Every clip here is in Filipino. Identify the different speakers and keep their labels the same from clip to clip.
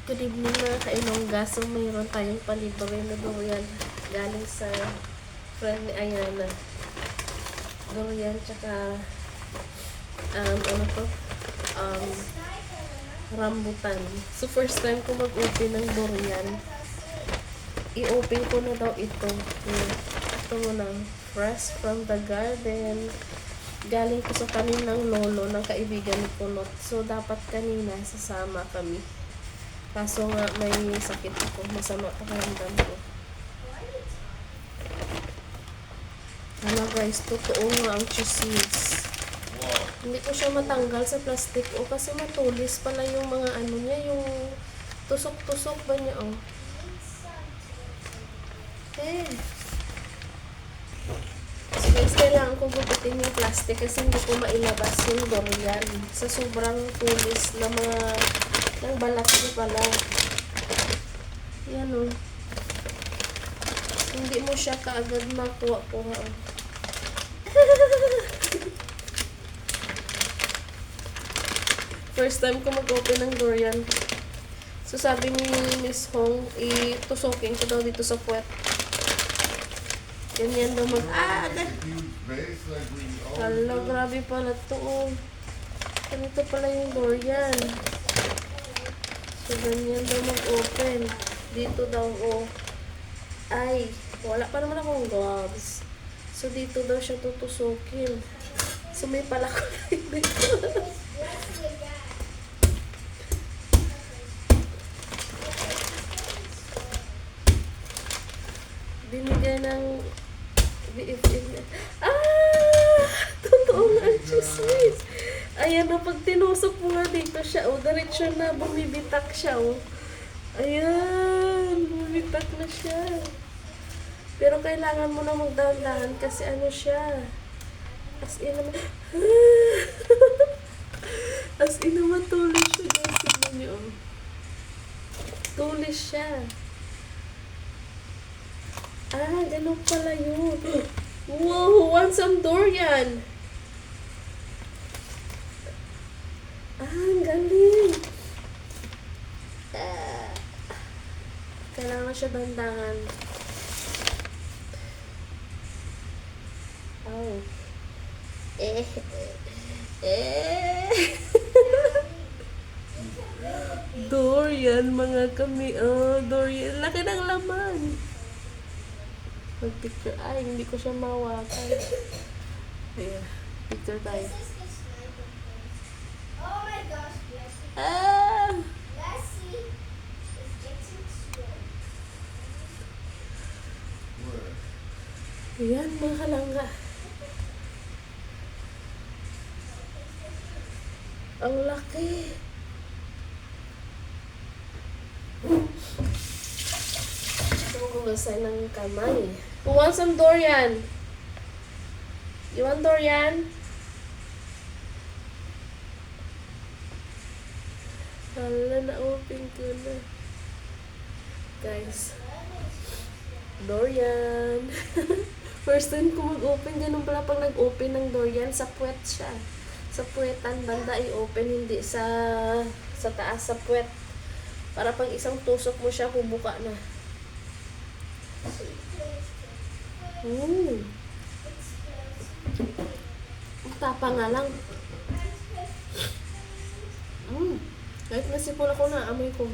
Speaker 1: Good evening mga kailongga. So mayroon tayong palibre na durian galing sa friend ni Ayana. Durian tsaka um, rambutan. So first time ko mag-open ng durian. I-open ko na daw ito. Ito muna, fresh from the garden. Galing ko sa kaninang lolo ng kaibigan ni Kulot. So dapat kanina sasama kami. Kaso nga may sakit ako, masama pakiramdam ko. Ano guys, totoo nga ang cheese. Hindi ko siya matanggal sa plastic kasi matulis pala yung mga ano niya, yung tusok-tusok ba niya oh. So guys, kailangan ko gupitin yung plastic kasi hindi ko mailabas yung durian sa sobrang tulis na mga ng balat niya pala. Yan o. Hindi mo siya kaagad makuha-kuha o. First time ko mag-open ng durian. So sabi ni Miss Hong, itusokin ko daw dito sa puwet. Ganyan daw Hala, grabe pala ito o. Ganito pala yung durian. So, ganyan daw mag-open. Dito daw, oh. Ay, wala pa naman akong gloves. So, dito daw siya tutusukin. So, may pala ko dito. Binigay ng BFF. Totoo nga ang chismis. Ayan o, pag tinusok mo nga dito siya, o, diretso na, bumibitak siya, o. Ayan, bumibitak na siya. Pero kailangan mo na magdahan-dahan kasi ano siya. As in naman, as in naman tulis siya, guys. Tignan niyo, o. Tulis siya. Ganun pala yun. Wow, who wants some durian? Ang galing. Kailangan siya dandangan. Oh. Durian, mga kami. Oh, durian. Laki ng laman. Mag-picture. Ay, hindi ko siya mawakan. Ayan. Picture tayo.
Speaker 2: Oh my gosh, Lassie. Lassie is getting swole.
Speaker 1: Ayan, mga kalangga. Ang laki. Gusto ko masay ng kamay. Who wants some durian? You want durian? Hala, na-open ko na. Guys. Durian. First time ko mag-open. Ganun pala pag nag-open ng durian. Sa puwet siya. Sa puwetan banda i-open. Hindi sa taas. Sa puwet. Para pag isang tusok mo siya, bubuka na. Tapa nga lang. Kahit nasipol ako na, amoy ko.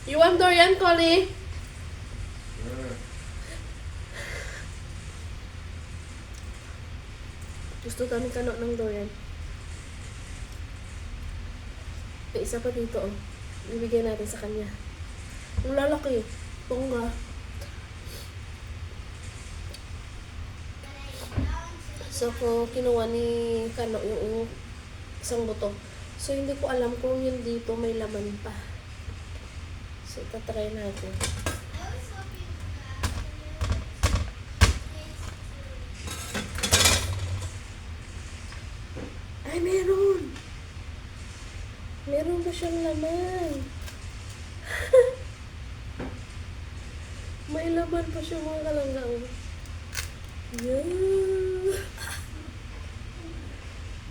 Speaker 1: You want durian, Collie? Gusto kami kano ng durian. May isa pa dito, oh. Ibigay natin sa kanya. Ang lalaki. Tongga. So, ko kinuha ni Kano yung isang buto. So, hindi ko alam kung yun dito may laman pa. So, tatry natin. Ay, meron! Meron ba siyang laman? May laman laman pa siya mga kalangga. Oh. Yeah.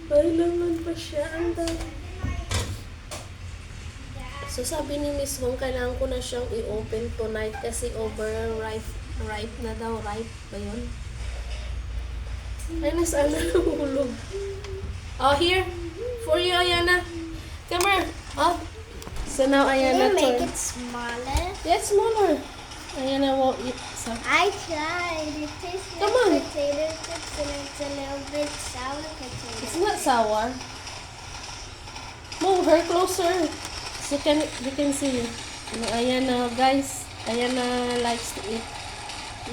Speaker 1: May laman pa siya. Ang dami. So sabi ni Miss Hong, kailangan ko na siyang i-open tonight kasi ripe na daw. Ripe ba yun? Ay, nasaan na nahulog? Oh, here. For you, Ayana. Come here. Oh. So now,
Speaker 2: Can
Speaker 1: Ayana,
Speaker 2: you make
Speaker 1: turn.
Speaker 2: it smaller?
Speaker 1: Yeah, smaller. Ayana won't eat some.
Speaker 2: I tried. It tastes
Speaker 1: Come
Speaker 2: like
Speaker 1: on.
Speaker 2: potato chips and it's a little bit sour potato.
Speaker 1: It's not sour. Move her closer. So you can see. Ayana, guys. Ayana likes to eat.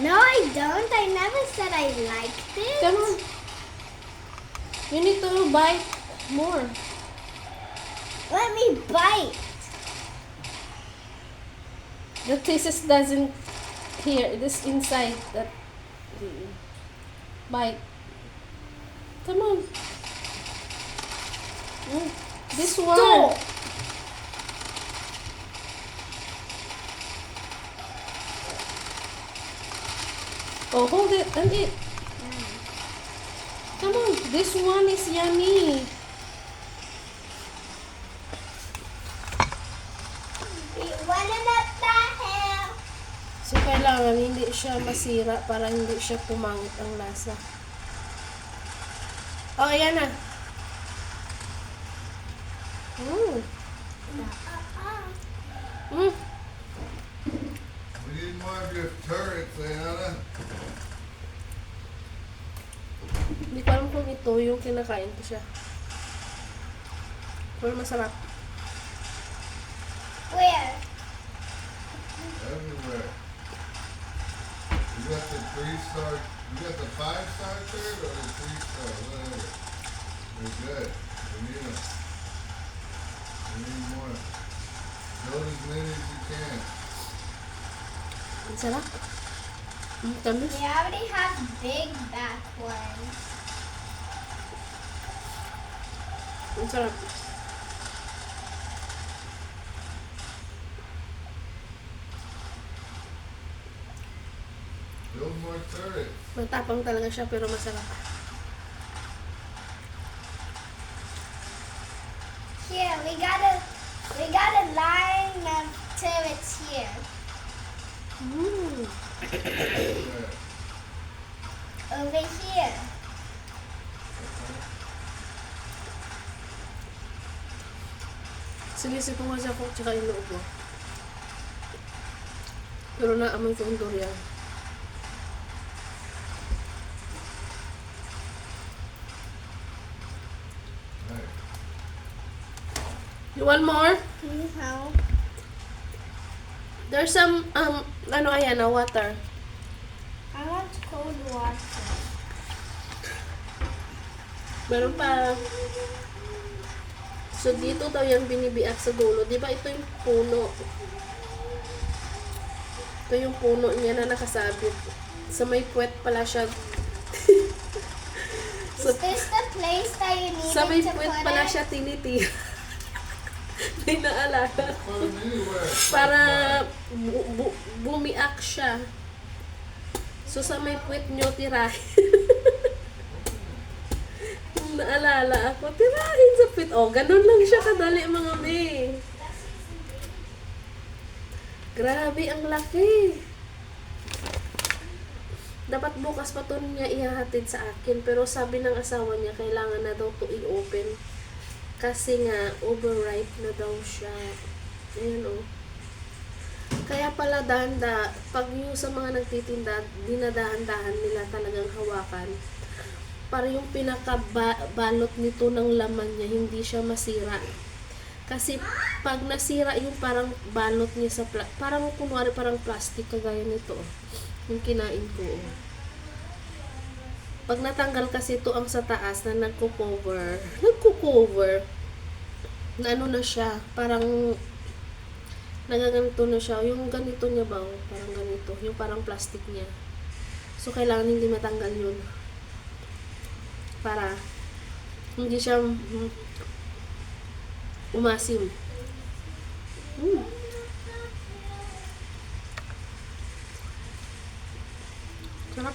Speaker 2: No, I don't. I never said I liked it.
Speaker 1: Come on. You need to bite more.
Speaker 2: Let me bite.
Speaker 1: The thesis doesn't here. This inside that bite. Come on. This one.
Speaker 2: Stop.
Speaker 1: Oh, hold it and eat. Come on. This one is yummy.
Speaker 2: Wanna not that
Speaker 1: So, kailangan hindi siya masira para hindi siya pumangit ang lasa. Oh, ayan na. Mm. Mm.
Speaker 3: We need more of your turrets, Ayana.
Speaker 1: Hindi ko alam kung ito yung kinakain ko siya. Pero masarap.
Speaker 2: Where?
Speaker 3: Everywhere. You got the 3-star, you got the 5-star turret or the 3-star, whatever. They're good. We need them. We need more. Build as many as you can.
Speaker 1: Ang sarap. Ang tamis.
Speaker 2: We already have big back ones.
Speaker 1: Ang sarap.
Speaker 3: Build more turrets.
Speaker 1: Matapang talaga siya pero masarap.
Speaker 2: Here, we got a line of turrets here.
Speaker 1: Mm.
Speaker 3: There.
Speaker 2: Over here.
Speaker 1: Sinisip ko nga siya kung tsaka yung loob mo. Pero naamoy ko yung durian.
Speaker 3: Right.
Speaker 1: You want more?
Speaker 2: Can you help?
Speaker 1: There's some, ano ayan na, water.
Speaker 2: I want cold water.
Speaker 1: Meron pa. So, dito daw yan binibiak sa dulo. Di ba ito yung puno? Ito yung puno niya na nakasabit. Sa may puwet pala siya.
Speaker 2: Is this the place that you needed
Speaker 1: Sa may
Speaker 2: to
Speaker 1: puwet
Speaker 2: put
Speaker 1: pala
Speaker 2: it?
Speaker 1: siya tinitira. May naalala.
Speaker 3: Put them anywhere.
Speaker 1: Para bumiak siya. So, sa may puwet nyo, tirahin. Kung naalala ako, tirahin sa puwet. Oh, ganun lang siya kadali mga may. Grabe, ang laki. Dapat bukas pa to niya ihahatid sa akin. Pero sabi ng asawa niya, kailangan na daw to i-open. Kasi nga, overripe na daw siya. Ayan o. Kaya pala pag yung sa mga nagtitinda, dinadahan-dahan nila talagang hawakan. Para yung pinakabalot nito ng laman niya, hindi siya masira. Kasi pag nasira yung parang balot niya sa parang kunwari parang plastic kagaya nito. Yung kinain ko. Pag natanggal kasi ito ang sa taas na nagko-cover, na ano na siya, parang nagaganito na siya. Yung ganito niya ba, parang ganito. Yung parang plastic niya. So, kailangan hindi matanggal yun. Para hindi siya umasim. Sarap.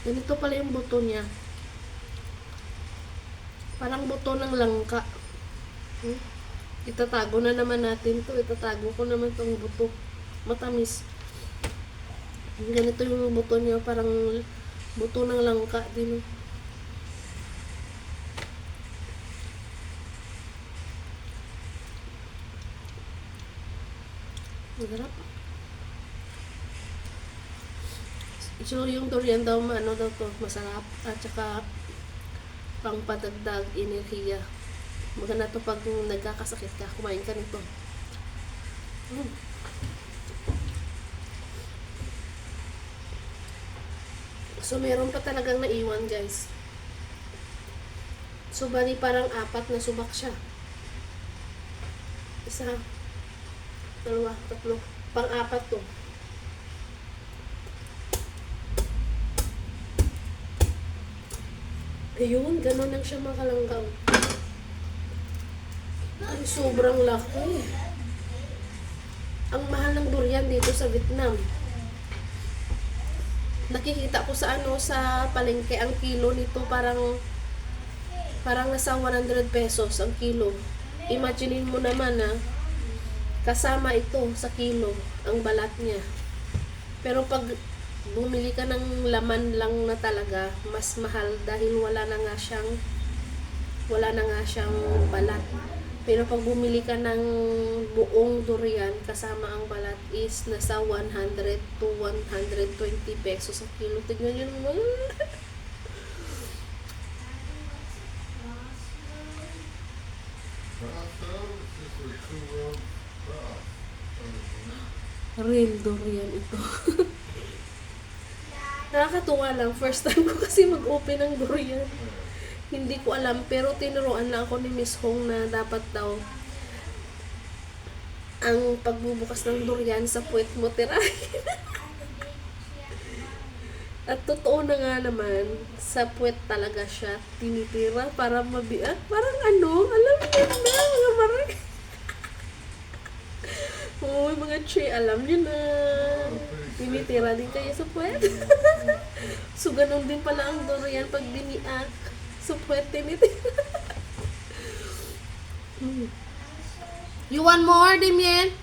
Speaker 1: Ganito pala yung buto niya. Parang buto ng langka. Itatago na naman natin to. Itatago ko naman tong buto. Matamis. Ganito yung buto niya. Parang buto ng langka din. Masarap. So, yung durian daw, ano daw to, masarap. At saka, pang padagdag enerhiya. Maganda to pag nagkakasakit ka, kumain ka nito. So, meron pa talagang naiwan, guys. So, bali parang 4 na subak siya. 1, 2, 3. Pang-4 to. Ayun, ganun lang siya makalanggaw. Ay, sobrang laki. Ang mahal ng durian dito sa Vietnam. Nakikita ko sa sa palengke, ang kilo nito parang nasa 100 pesos ang kilo. Imaginin mo naman kasama ito sa kilo, ang balat niya. Pero pag bumili ka ng laman lang na talaga, mas mahal dahil wala na nga siyang balat. Pero pag bumili ka ng buong durian kasama ang balat is nasa 100 to 120 pesos ang kilo. Tignan nyo naman. Real durian ito. Nakakatuwa lang. First time ko kasi mag-open ng durian. Hindi ko alam. Pero tinuruan lang ako ni Miss Hong na dapat daw ang pagbubukas ng durian sa puwet mo tirahin. At totoo na nga naman, sa puwet talaga siya tinitira para mabiyak. Parang alam niyo na, mga marag. Oo, mga che, alam niyo na. Tinitira din kayo sa puwet. So, ganun din pala ang durian pag biniak. Sa puwet, tinitira. You want more, Damien?